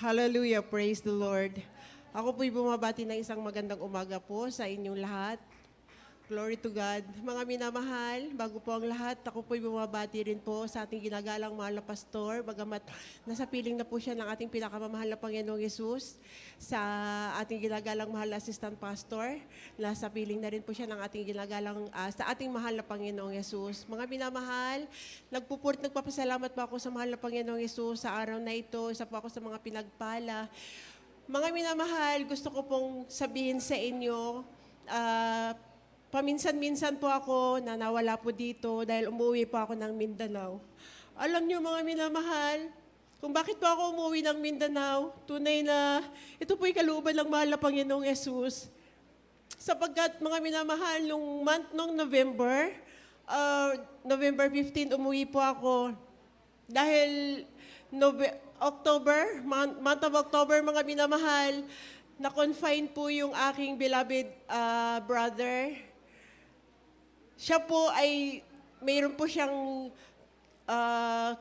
Hallelujah, praise the Lord. Ako po'y bumabati ng isang magandang umaga po sa inyong lahat. Glory to God. Mga minamahal, bago po ang lahat, ako po'y bumabati rin po sa ating ginagalang mahal na pastor, bagamat nasa piling na po siya ng ating pinakamamahal na Panginoong Yesus, sa ating ginagalang mahal na assistant pastor, nasa piling na rin po siya ng ating ginagalang, sa ating mahal na Panginoong Yesus. Mga minamahal, nagpapasalamat po ako sa mahal na Panginoong Yesus sa araw na ito, isa po ako sa mga pinagpala. Mga minamahal, gusto ko pong sabihin sa inyo, paminsan-minsan po ako na nawala po dito dahil umuwi po ako ng Mindanao. Alam niyo mga minamahal, kung bakit po ako umuwi ng Mindanao, tunay na ito po'y kalooban ng mahal na Panginoong Yesus. Sapagkat mga minamahal, nung November 15, umuwi po ako. Dahil month of October, mga minamahal, na-confine po yung aking beloved brother. Siya po ay, mayroon po siyang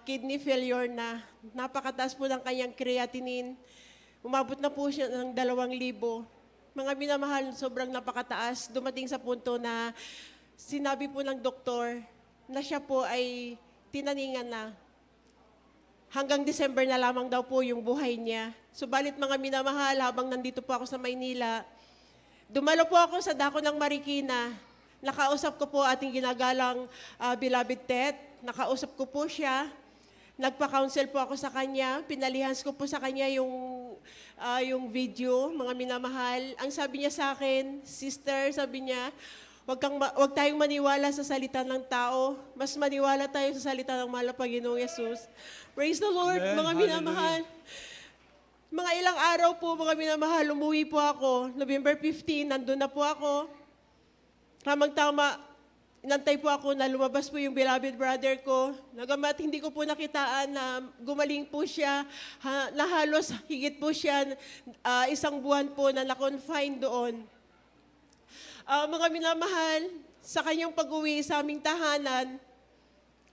kidney failure na napakataas po ng kanyang creatinine. Umabot na po siya ng 2,000. Mga minamahal, sobrang napakataas. Dumating sa punto na sinabi po ng doktor na siya po ay tinaningan na. Hanggang December na lamang daw po yung buhay niya. Subalit mga minamahal, habang nandito po ako sa Maynila, dumalo po ako sa dako ng Marikina. Nakausap ko po ating ginagalang beloved Tet. Nakausap ko po siya. Nagpa-counsel po ako sa kanya. Pinalihans ko po sa kanya yung video, mga minamahal. Ang sabi niya sa akin, sister, sabi niya, wag tayong maniwala sa salita ng tao. Mas maniwala tayo sa salita ng mahal na Panginoong Yesus. Praise the Lord, Amen. mga minamahal. Mga ilang araw po, mga minamahal, umuwi po ako. November 15, nandun na po ako. Tamang-tama, inantay po ako na lumabas po yung beloved brother ko. Nagamat hindi ko po nakitaan na gumaling po siya, na halos higit po siya 1 buwan po na na-confine doon. Mga minamahal, sa kanyang pag-uwi sa aming tahanan,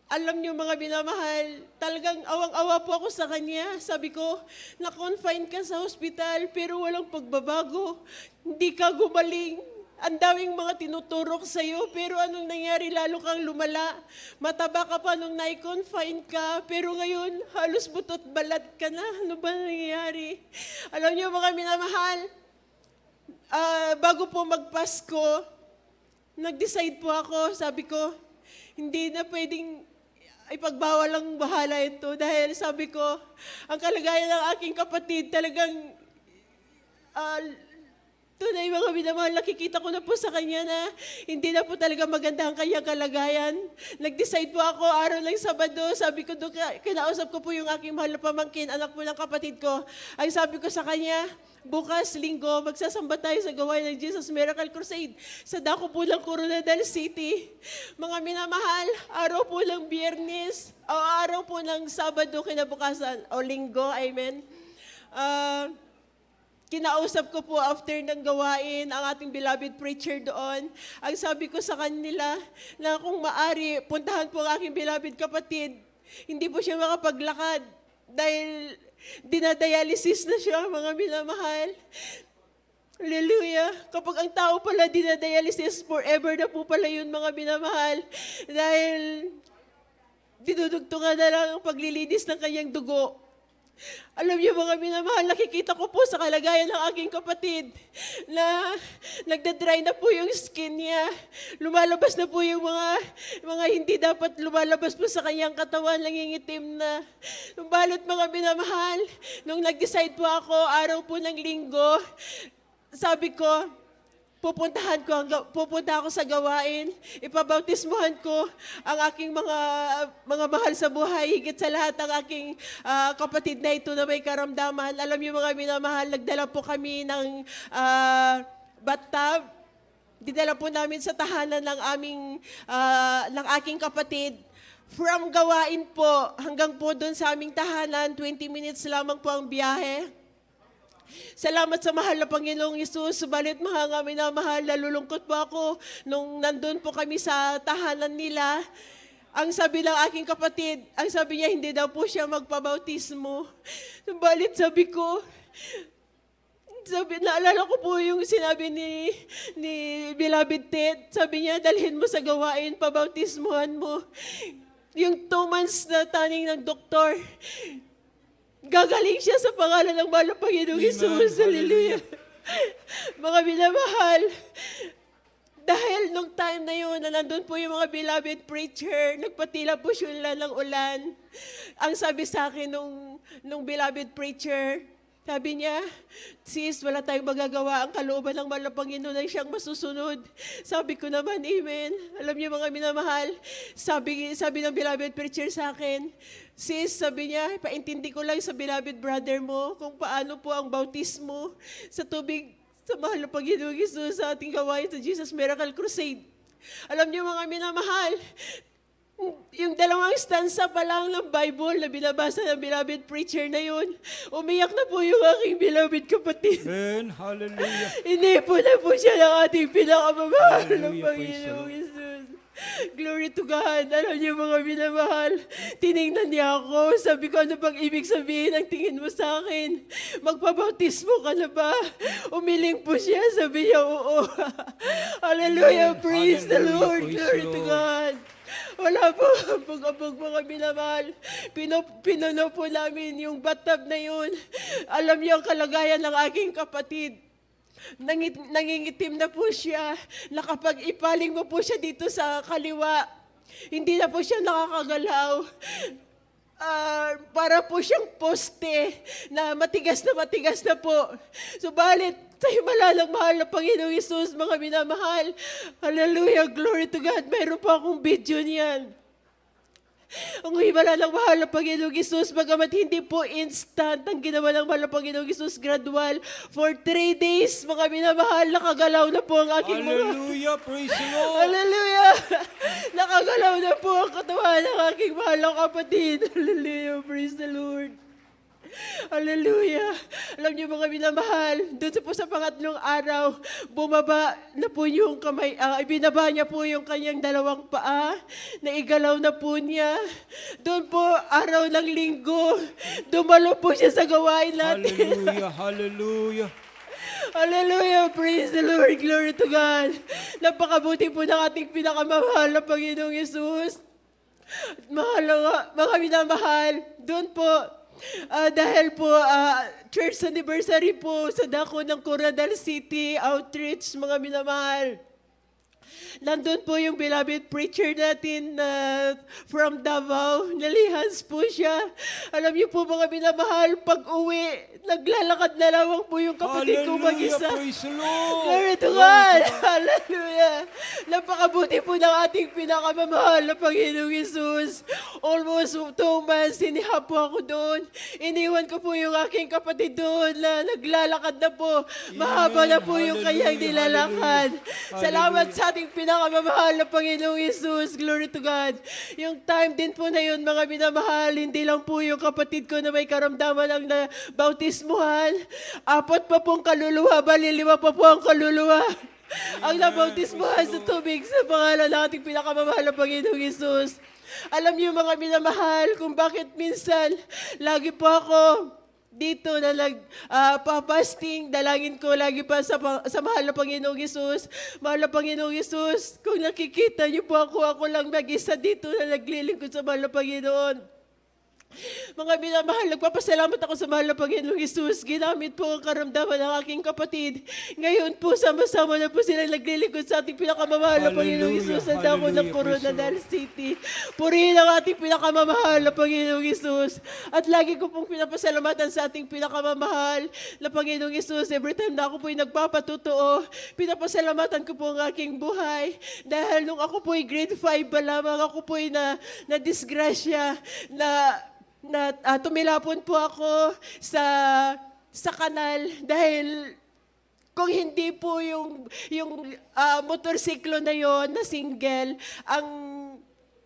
alam niyo mga minamahal, talagang awang-awa po ako sa kanya. Sabi ko, na-confine ka sa hospital pero walang pagbabago. Hindi ka gumaling. Ang daming mga tinuturok sa'yo, pero anong nangyari? Lalo kang lumala. Mataba ka pa nung na-confine ka, pero ngayon, halos butot balat ka na. Ano ba nangyayari? Alam niyo mga minamahal, bago po magpasko, nag-decide po ako, sabi ko, hindi na pwedeng ipagbawal ang bahala ito dahil sabi ko, ang kalagayan ng aking kapatid talagang tunay mga minamahal, nakikita ko na po sa kanya na hindi na po talaga maganda ang kanyang kalagayan. Nag-decide po ako, araw ng Sabado, sabi ko doon, kinausap ko po yung aking mahal na pamangkin, anak po ng kapatid ko. Ay sabi ko sa kanya, bukas, linggo, magsasamba tayo sa gawain ng Jesus Miracle Crusade sa dako po ng Coronadal City. Mga minamahal, araw po ng Biyernes, o araw po ng Sabado kinabukasan, o linggo, amen. Kinausap ko po after ng gawain ang ating beloved preacher doon. Ang sabi ko sa kanila na kung maari, puntahan po ang aking beloved kapatid. Hindi po siya makapaglakad dahil dinadialysis na siya, mga minamahal. Hallelujah. Kapag ang tao pala dinadialysis, forever na po pala yun, mga minamahal. Dahil dinudugtungan na lang ang paglilinis ng kanyang dugo. Alam niyo mga minamahal, nakikita ko po sa kalagayan ng aking kapatid na nagda-dry na po yung skin niya. Lumalabas na po yung mga hindi dapat lumalabas po sa kanyang katawan, nangingitim na. Balot mga minamahal, nung nag-decide po ako, araw po ng linggo, sabi ko, pupunta ako sa gawain, ipabautismuhan ko ang aking mga mahal sa buhay, higit sa lahat ang aking kapatid na ito na may karamdaman. Alam niyo mga minamahal, nagdala po kami ng bathtub. Dinala po namin sa tahanan ng aking kapatid. From gawain po hanggang po doon sa aming tahanan, 20 minutes lamang po ang biyahe. Salamat sa mahal na Panginoong Yesus. Subalit mga minamahal, nalulungkot po ako nung nandun po kami sa tahanan nila. Ang sabi ng aking kapatid, ang sabi niya, hindi daw po siya magpabautismo. Balit sabi ko, naalala ko po yung sinabi ni Beloved Ted. Sabi niya, dalhin mo sa gawain, pabautismuhan mo. Yung 2 months na taning ng doktor, gagaling siya sa pangalan ng mahal na Panginoong Hesus. Hallelujah. Mga minamahal, dahil nung time na yun, na nandun po yung mga beloved preacher, nagpatila po sila ng ulan. Ang sabi sa akin nung beloved preacher, sabi niya, sis, wala tayong magagawa. Ang kalooban ng mahal na Panginoon ay siyang masusunod. Sabi ko naman, amen. Alam niyo mga minamahal, sabi ng beloved preacher sa akin, sis, sabi niya, paintindi ko lang sa beloved brother mo kung paano po ang bautismo sa tubig sa mahal na Panginoong Hesus sa ating gawain sa Jesus Miracle Crusade. Alam niyo mga minamahal, yung 2 stanza pa lang ng Bible na binabasa ng beloved preacher na yun, umiyak na po yung aking beloved kapatid. Amen. Hallelujah. Inipo na po siya ng ating pinakamamahal na Hallelujah. Praise the Panginoong Lord. Hesus. Glory to God. Alam niyo mga minamahal, tiningnan niya ako. Sabi ko, ano bang ibig sabihin ang tingin mo sa akin? Magpabautismo ka na ba? Umiling po siya. Sabi niya, oo. Hallelujah. Amen. Praise the Hallelujah. Lord. Praise Glory the to Lord. God. Wala po, pag-abog mga minamahal. Pinuno po namin yung bathtub na yun. Alam niyo ang kalagayan ng aking kapatid. Nangingitim na po siya, na kapag ipaling mo po siya dito sa kaliwa, hindi na po siya nakakagalaw. Para po siyang poste na matigas na po. Subalit, sa himala ng mahal na Panginoong Hesus, mga minamahal, hallelujah, glory to God, meron po akong video niyan. Ang himala ng mahal na Panginoong Hesus, bagamat hindi po instant ang ginawa ng mahal na Panginoong Hesus, gradual. For 3 days, mga minamahal, nakagalaw na po ang aking mga... Hallelujah. Praise the Lord. Hallelujah! Nakagalaw na po ang katawan ng aking mahal na kapatid. Hallelujah! Praise the Lord! Hallelujah! Alam niyo mga minamahal, doon po sa pangatlong araw, bumaba na po yung kamay, ibinaba niya po yung kanyang 2 paa, naigalaw na po niya. Doon po, araw ng linggo, dumalo po siya sa gawain natin. Hallelujah. Hallelujah. Hallelujah! Praise the Lord! Glory to God! Napakabuti po ng ating pinakamahal na Panginoong Hesus. Mga minamahal, doon po, dahil po church anniversary po sa dako ng Coronadal City Outreach, mga minamahal. Nandun po yung beloved preacher natin from Davao. Nalihans po siya. Alam niyo po mga minamahal, pag uwi, naglalakad na lamang po yung kapatid ko mag-isa. Praise the Lord. Glory to God! Hallelujah! Napakabuti po ng ating pinakamamahal na Panginoong Hesus. Almost 2 months, sinihap po ako doon. Iniwan ko po yung aking kapatid doon na naglalakad na po. Mahaba na po yung kanyang nilalakad. Hallelujah. Salamat sa ating pinakamamahal na Panginoong Hesus. Glory to God. Yung time din po na yun, mga minamahal, hindi lang po yung kapatid ko na may karamdaman ng bautismuhan. 4 pa pong kaluluwa, bali 5 pa po ang kaluluwa. Ang nabautismuhan sa tubig sa pangalan ng ating pinakamamahal na Panginoong Hesus. Alam niyo mga minamahal kung bakit minsan lagi po ako dito na papasting, dalangin ko lagi pa sa mahal na Panginoong Hesus. Mahal na Panginoong Hesus, kung nakikita niyo po ako lang mag-isa dito na naglilingkod sa mahal na Panginoon. Mga minamahal, nagpapasalamat ako sa mahal na Panginoong Hesus. Ginamit po ang karamdaman ng aking kapatid. Ngayon po, sama-sama na po sila naglilingkod sa ating pinakamamahal na Panginoong Hesus sa dako ng Coronadal City. Purihin ang ating pinakamamahal na Panginoong Hesus. At lagi ko pong pinapasalamatan sa ating pinakamamahal na Panginoong Hesus. Every time na ako po'y nagpapatutuo, pinapasalamatan ko po ang aking buhay. Dahil nung ako po'y grade 5 pa lamang, ako po'y na-disgrasya, tumilapon po ako sa kanal dahil kung hindi po yung motorsiklo na yon na single ang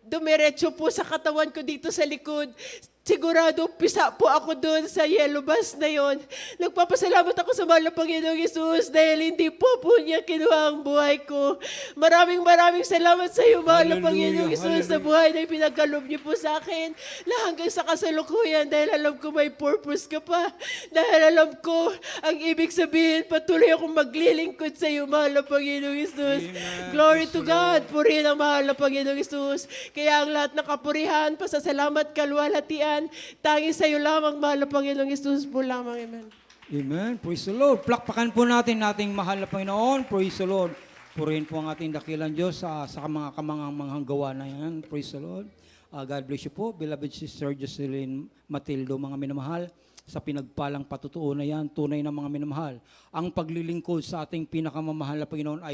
dumiretso po sa katawan ko dito sa likod, sigurado pisa po ako doon sa yellow bus na yon. Nagpapasalamat ako sa mahal na Panginoong Yesus dahil hindi po niya kinuha ang buhay ko. Maraming salamat sa iyo, mahal na Hallelujah, Panginoong Yesus, sa hallelujah. buhay na pinagkaloob niyo po sa akin na hanggang sa kasalukuyan dahil alam ko may purpose ka pa. Dahil alam ko ang ibig sabihin, patuloy akong maglilingkod sa iyo, mahal na Panginoong Yesus. Amen. Glory Praise to the God. Purihin ang mahal na Panginoong Yesus. Kaya ang lahat ng kapurihan, pasasalamat, kalwalhatian, tanging sa iyo lamang, mahal na Panginoong Yesus po lamang. Amen. Amen. Praise the Lord. Plakpakan po natin nating mahal na Panginoon. Praise the Lord. Purihin po ang ating dakilang Diyos sa mga kamangang gawa na yan. Praise the Lord. God bless you po, beloved Sister Jocelyn Matildo, mga minamahal. Sa pinagpalang patutuo na yan, tunay na mga minamahal. Ang paglilingkod sa ating pinakamamahal na Panginoon ay